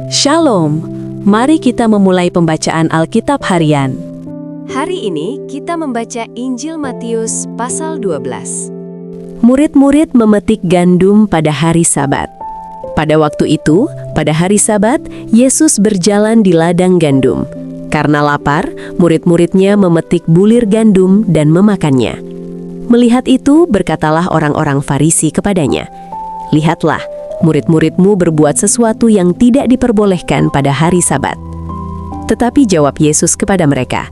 Shalom, mari kita memulai pembacaan Alkitab harian. Hari ini kita membaca Injil Matius pasal 12. Murid-murid memetik gandum pada hari Sabat. Pada waktu itu, pada hari Sabat, Yesus berjalan di ladang gandum. Karena lapar, murid-muridnya memetik bulir gandum dan memakannya. Melihat itu, berkatalah orang-orang Farisi kepadanya, "Lihatlah, murid-muridmu berbuat sesuatu yang tidak diperbolehkan pada hari Sabat." Tetapi jawab Yesus kepada mereka,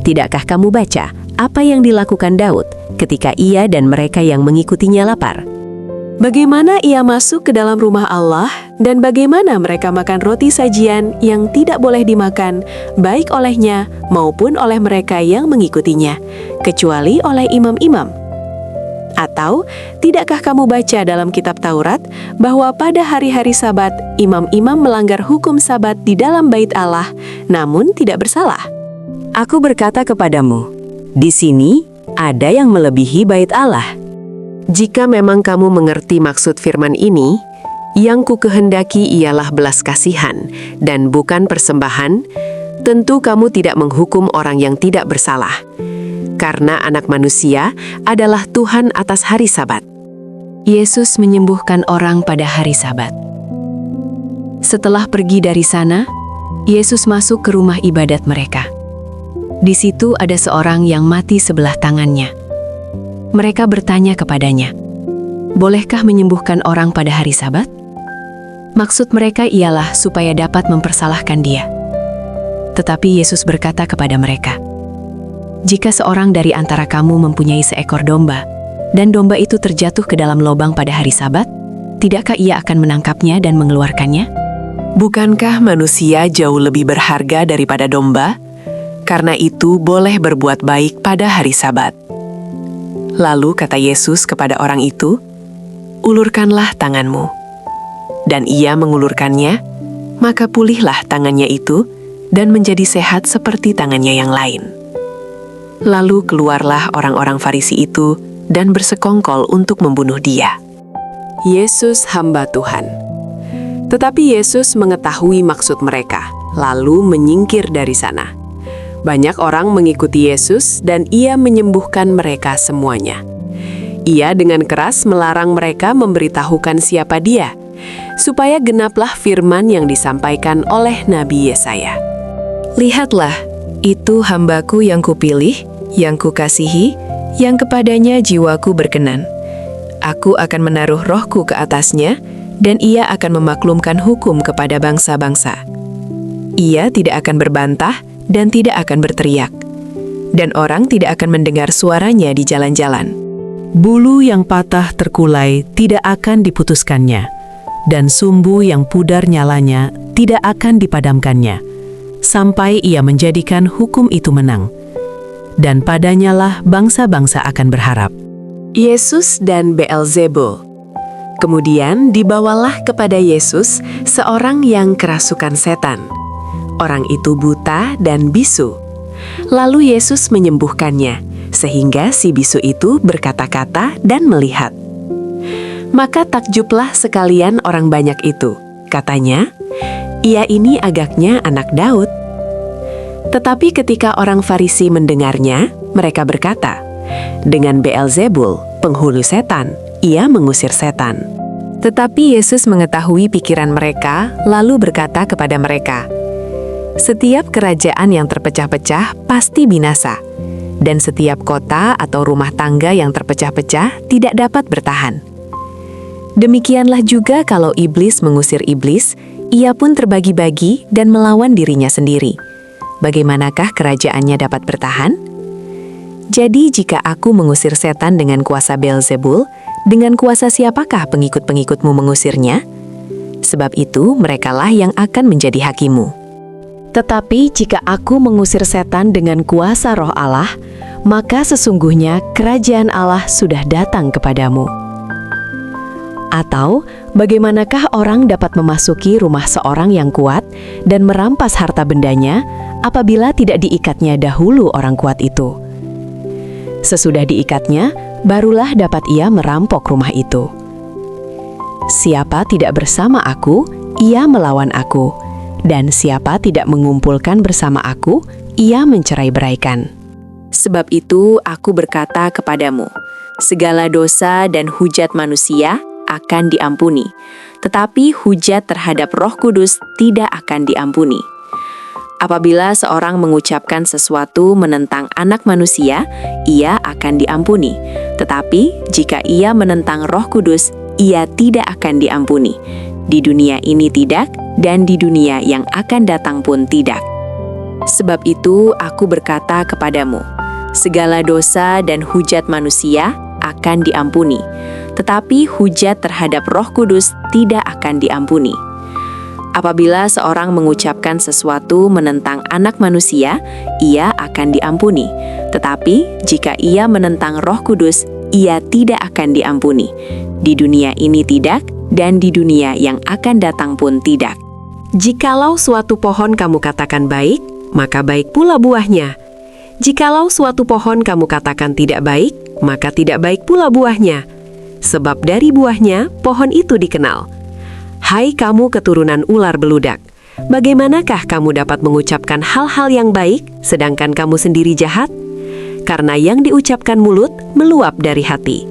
"Tidakkah kamu baca apa yang dilakukan Daud ketika ia dan mereka yang mengikutinya lapar? Bagaimana ia masuk ke dalam rumah Allah dan bagaimana mereka makan roti sajian yang tidak boleh dimakan baik olehnya maupun oleh mereka yang mengikutinya, kecuali oleh imam-imam? Atau, tidakkah kamu baca dalam kitab Taurat bahwa pada hari-hari Sabat, imam-imam melanggar hukum Sabat di dalam bait Allah, namun tidak bersalah? Aku berkata kepadamu, di sini ada yang melebihi bait Allah. Jika memang kamu mengerti maksud firman ini, yang ku kehendaki ialah belas kasihan dan bukan persembahan, tentu kamu tidak menghukum orang yang tidak bersalah. Karena Anak Manusia adalah Tuhan atas hari Sabat." Yesus menyembuhkan orang pada hari Sabat. Setelah pergi dari sana, Yesus masuk ke rumah ibadat mereka. Di situ ada seorang yang mati sebelah tangannya. Mereka bertanya kepadanya, "Bolehkah menyembuhkan orang pada hari Sabat?" Maksud mereka ialah supaya dapat mempersalahkan dia. Tetapi Yesus berkata kepada mereka, "Jika seorang dari antara kamu mempunyai seekor domba, dan domba itu terjatuh ke dalam lubang pada hari Sabat, tidakkah ia akan menangkapnya dan mengeluarkannya? Bukankah manusia jauh lebih berharga daripada domba? Karena itu boleh berbuat baik pada hari Sabat." Lalu kata Yesus kepada orang itu, "Ulurkanlah tanganmu." Dan ia mengulurkannya, maka pulihlah tangannya itu dan menjadi sehat seperti tangannya yang lain. Lalu keluarlah orang-orang Farisi itu dan bersekongkol untuk membunuh dia. Yesus hamba Tuhan. Tetapi Yesus mengetahui maksud mereka, lalu menyingkir dari sana. Banyak orang mengikuti Yesus dan ia menyembuhkan mereka semuanya. Ia dengan keras melarang mereka memberitahukan siapa dia, supaya genaplah firman yang disampaikan oleh Nabi Yesaya. "Lihatlah, itu hambaku yang kupilih, yang kukasihi, yang kepadanya jiwaku berkenan. Aku akan menaruh rohku ke atasnya, dan ia akan memaklumkan hukum kepada bangsa-bangsa. Ia tidak akan berbantah dan tidak akan berteriak, dan orang tidak akan mendengar suaranya di jalan-jalan. Bulu yang patah terkulai tidak akan diputuskannya, dan sumbu yang pudar nyalanya tidak akan dipadamkannya, sampai ia menjadikan hukum itu menang. Dan padanyalah bangsa-bangsa akan berharap." Yesus dan Beelzebul. Kemudian dibawalah kepada Yesus seorang yang kerasukan setan. Orang itu buta dan bisu. Lalu Yesus menyembuhkannya, sehingga si bisu itu berkata-kata dan melihat. Maka takjublah sekalian orang banyak itu. Katanya, "Ia ini agaknya anak Daud." Tetapi ketika orang Farisi mendengarnya, mereka berkata, "Dengan Beelzebul, penghulu setan, ia mengusir setan." Tetapi Yesus mengetahui pikiran mereka, lalu berkata kepada mereka, "Setiap kerajaan yang terpecah-pecah pasti binasa, dan setiap kota atau rumah tangga yang terpecah-pecah tidak dapat bertahan. Demikianlah juga kalau iblis mengusir iblis, ia pun terbagi-bagi dan melawan dirinya sendiri. Bagaimanakah kerajaannya dapat bertahan? Jadi jika aku mengusir setan dengan kuasa Beelzebul, dengan kuasa siapakah pengikut-pengikutmu mengusirnya? Sebab itu merekalah yang akan menjadi hakimu. Tetapi jika aku mengusir setan dengan kuasa Roh Allah, maka sesungguhnya kerajaan Allah sudah datang kepadamu. Atau, bagaimanakah orang dapat memasuki rumah seorang yang kuat dan merampas harta bendanya apabila tidak diikatnya dahulu orang kuat itu? Sesudah diikatnya, barulah dapat ia merampok rumah itu. Siapa tidak bersama aku, ia melawan aku. Dan siapa tidak mengumpulkan bersama aku, ia mencerai-beraikan. Sebab itu aku berkata kepadamu, segala dosa dan hujat manusia akan diampuni, tetapi hujat terhadap Roh Kudus tidak akan diampuni. Apabila seorang mengucapkan sesuatu menentang Anak Manusia, ia akan diampuni. Tetapi jika ia menentang Roh Kudus, ia tidak akan diampuni. Di dunia ini tidak, dan di dunia yang akan datang pun tidak. Sebab itu aku berkata kepadamu, segala dosa dan hujat manusia akan diampuni, tetapi hujat terhadap Roh Kudus tidak akan diampuni. Apabila seorang mengucapkan sesuatu menentang Anak Manusia, ia akan diampuni. Tetapi jika ia menentang Roh Kudus, ia tidak akan diampuni. Di dunia ini tidak, dan di dunia yang akan datang pun tidak. Jikalau suatu pohon kamu katakan baik, maka baik pula buahnya. Jikalau suatu pohon kamu katakan tidak baik, maka tidak baik pula buahnya. Sebab dari buahnya, pohon itu dikenal. Hai kamu keturunan ular beludak, bagaimanakah kamu dapat mengucapkan hal-hal yang baik, sedangkan kamu sendiri jahat? Karena yang diucapkan mulut meluap dari hati.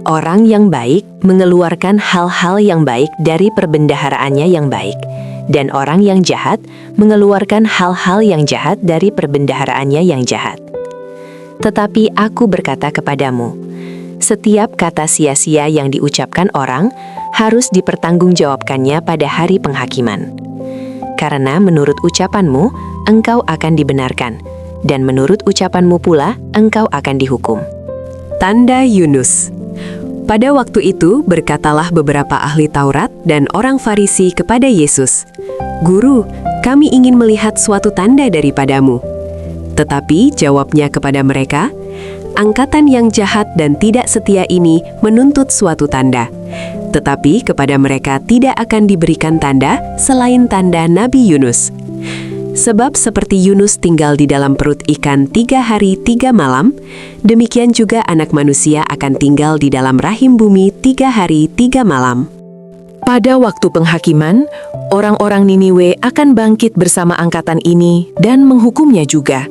Orang yang baik mengeluarkan hal-hal yang baik dari perbendaharaannya yang baik, dan orang yang jahat mengeluarkan hal-hal yang jahat dari perbendaharaannya yang jahat. Tetapi aku berkata kepadamu, setiap kata sia-sia yang diucapkan orang harus dipertanggungjawabkannya pada hari penghakiman. Karena menurut ucapanmu, engkau akan dibenarkan, dan menurut ucapanmu pula, engkau akan dihukum. Tanda Yunus. Pada waktu itu berkatalah beberapa ahli Taurat dan orang Farisi kepada Yesus, "Guru, kami ingin melihat suatu tanda daripadamu." Tetapi jawabnya kepada mereka, "Angkatan yang jahat dan tidak setia ini menuntut suatu tanda. Tetapi kepada mereka tidak akan diberikan tanda selain tanda Nabi Yunus. Sebab seperti Yunus tinggal di dalam perut ikan 3 hari 3 malam, demikian juga Anak Manusia akan tinggal di dalam rahim bumi 3 hari 3 malam." Pada waktu penghakiman, orang-orang Niniwe akan bangkit bersama angkatan ini dan menghukumnya juga.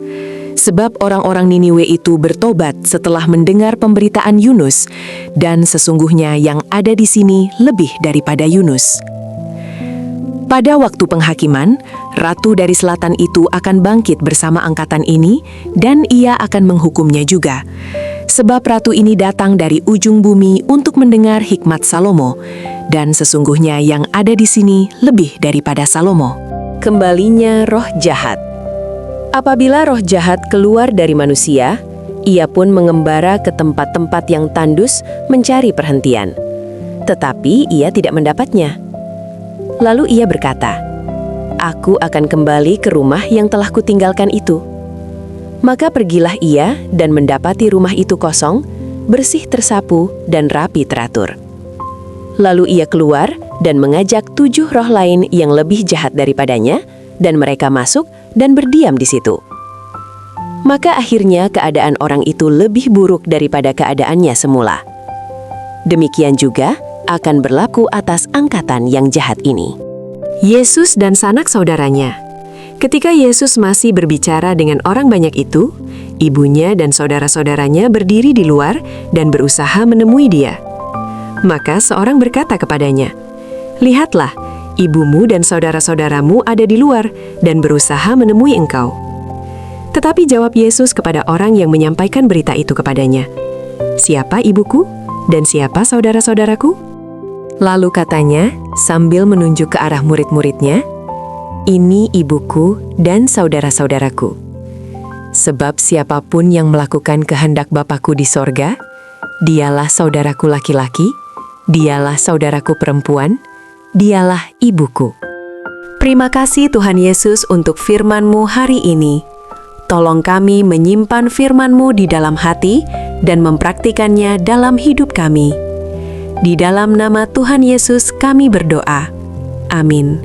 Sebab orang-orang Niniwe itu bertobat setelah mendengar pemberitaan Yunus, dan sesungguhnya yang ada di sini lebih daripada Yunus. Pada waktu penghakiman, ratu dari selatan itu akan bangkit bersama angkatan ini, dan ia akan menghukumnya juga. Sebab ratu ini datang dari ujung bumi untuk mendengar hikmat Salomo, dan sesungguhnya yang ada di sini lebih daripada Salomo. Kembalinya roh jahat. Apabila roh jahat keluar dari manusia, ia pun mengembara ke tempat-tempat yang tandus mencari perhentian. Tetapi ia tidak mendapatnya. Lalu ia berkata, "Aku akan kembali ke rumah yang telah kutinggalkan itu." Maka pergilah ia dan mendapati rumah itu kosong, bersih tersapu, dan rapi teratur. Lalu ia keluar dan mengajak 7 roh lain yang lebih jahat daripadanya, dan mereka masuk dan berdiam di situ. Maka akhirnya keadaan orang itu lebih buruk daripada keadaannya semula. Demikian juga akan berlaku atas angkatan yang jahat ini. Yesus dan sanak saudaranya. Ketika Yesus masih berbicara dengan orang banyak itu, ibunya dan saudara-saudaranya berdiri di luar dan berusaha menemui dia. Maka seorang berkata kepadanya, "Lihatlah, ibumu dan saudara-saudaramu ada di luar dan berusaha menemui engkau." Tetapi jawab Yesus kepada orang yang menyampaikan berita itu kepadanya, "Siapa ibuku dan siapa saudara-saudaraku?" Lalu katanya, sambil menunjuk ke arah murid-muridnya, "Ini ibuku dan saudara-saudaraku. Sebab siapapun yang melakukan kehendak Bapa-Ku di sorga, dialah saudaraku laki-laki, dialah saudaraku perempuan, dialah ibuku." Terima kasih Tuhan Yesus untuk firman-Mu hari ini. Tolong kami menyimpan firman-Mu di dalam hati dan mempraktikannya dalam hidup kami. Di dalam nama Tuhan Yesus kami berdoa. Amin.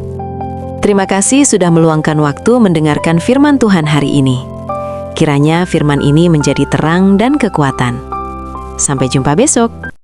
Terima kasih sudah meluangkan waktu mendengarkan firman Tuhan hari ini. Kiranya firman ini menjadi terang dan kekuatan. Sampai jumpa besok.